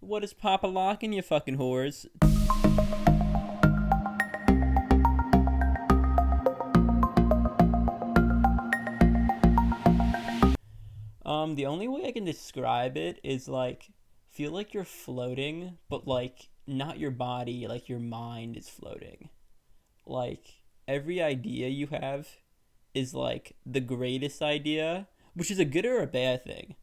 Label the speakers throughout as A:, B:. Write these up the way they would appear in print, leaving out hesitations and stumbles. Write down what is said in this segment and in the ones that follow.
A: What is Papa locking, you fucking whores? The only way I can describe it is like feel like you're floating, but like not your body, like your mind is floating. Like every idea you have is like the greatest idea, which is a good or a bad thing.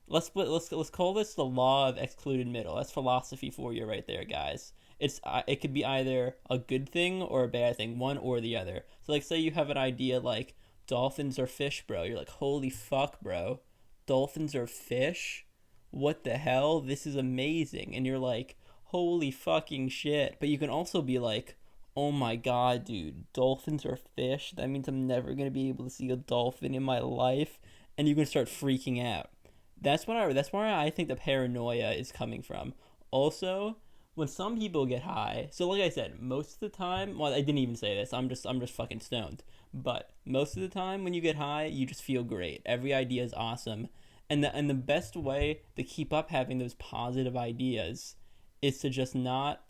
A: Let's call this the law of excluded middle. That's philosophy for you right there, guys. It could be either a good thing or a bad thing, one or the other. So like say you have an idea like dolphins are fish, bro. You're like, "Holy fuck, bro. Dolphins are fish? What the hell? This is amazing." And you're like, "Holy fucking shit." But you can also be like, "Oh my god, dude. Dolphins are fish? That means I'm never going to be able to see a dolphin in my life." And you can start freaking out. That's where I think the paranoia is coming from. Also, when some people get high, so like I said, most of the time, well, I didn't even say this. I'm just fucking stoned. But most of the time when you get high, you just feel great. Every idea is awesome. And the best way to keep up having those positive ideas is to just not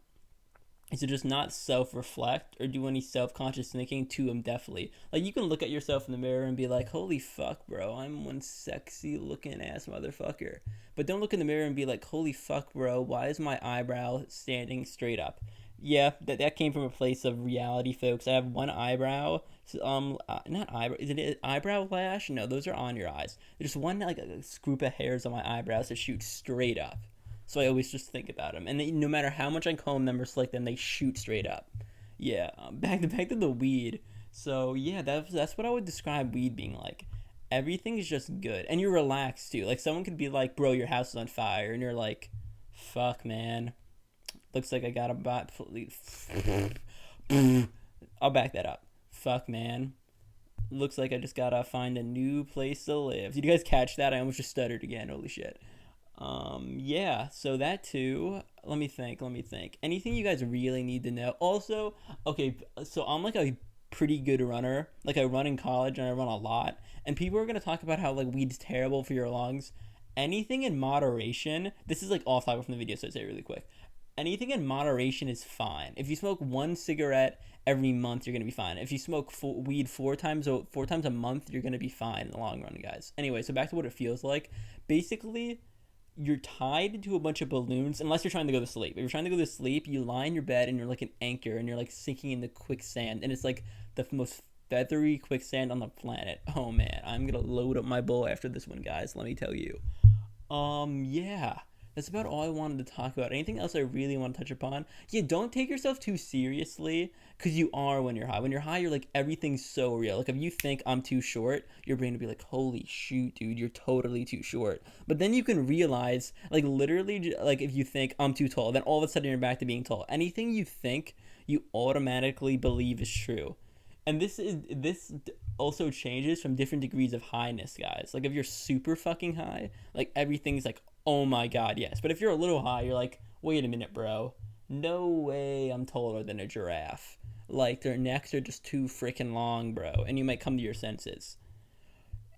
A: self-reflect or do any self-conscious thinking too deftly. Like you can look at yourself in the mirror and be like, "Holy fuck, bro, I'm one sexy looking ass motherfucker." But don't look in the mirror and be like, "Holy fuck, bro, why is my eyebrow standing straight up?" Yeah, that came from a place of reality, folks. I have one eyebrow. Not eyebrow. Is it an eyebrow lash? No, those are on your eyes. There's one like a group of hairs on my eyebrows that shoot straight up. So I always just think about them, and no matter how much I comb them or slick them, they shoot straight up. Yeah, back to the weed. So yeah, that's what I would describe weed being like. Everything is just good, and you're relaxed too. Like someone could be like, "Bro, your house is on fire," and you're like, "Fuck, man. Looks like I got a bot." I'll back that up. Fuck, man. Looks like I just gotta find a new place to live. Did you guys catch that? I almost just stuttered again. Holy shit. Yeah, so that too. Let me think. Anything you guys really need to know? Also, okay, so I'm like a pretty good runner. Like I run in college and I run a lot. And people are gonna talk about how like weed's terrible for your lungs. Anything in moderation. This is like off topic from the video, so I say it really quick. Anything in moderation is fine. If you smoke one cigarette every month, you're gonna be fine. If you smoke weed four times a month, you're gonna be fine in the long run, guys. Anyway, so back to what it feels like. Basically, you're tied to a bunch of balloons unless you're trying to go to sleep. If you're trying to go to sleep, you lie in your bed and you're like an anchor and you're like sinking into quicksand and it's like the most feathery quicksand on the planet. Oh man, I'm gonna load up my bowl after this one, guys. Let me tell you. Yeah. That's about all I wanted to talk about. Anything else I really want to touch upon? Yeah, don't take yourself too seriously, because you are when you're high. When you're high, you're like, everything's so real. Like, if you think I'm too short, your brain will be like, "Holy shoot, dude, you're totally too short." But then you can realize, like, literally, like, if you think I'm too tall, then all of a sudden you're back to being tall. Anything you think, you automatically believe is true. And this also changes from different degrees of highness, guys. Like if you're super fucking high, like everything's like, "Oh my god, yes." But if you're a little high, you're like, "Wait a minute, bro. No way I'm taller than a giraffe." Like their necks are just too freaking long, bro. And you might come to your senses.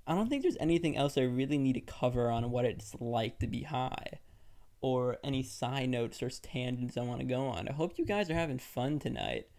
A: I don't think there's anything else I really need to cover on what it's like to be high, or any side notes or tangents I want to go on. I hope you guys are having fun tonight.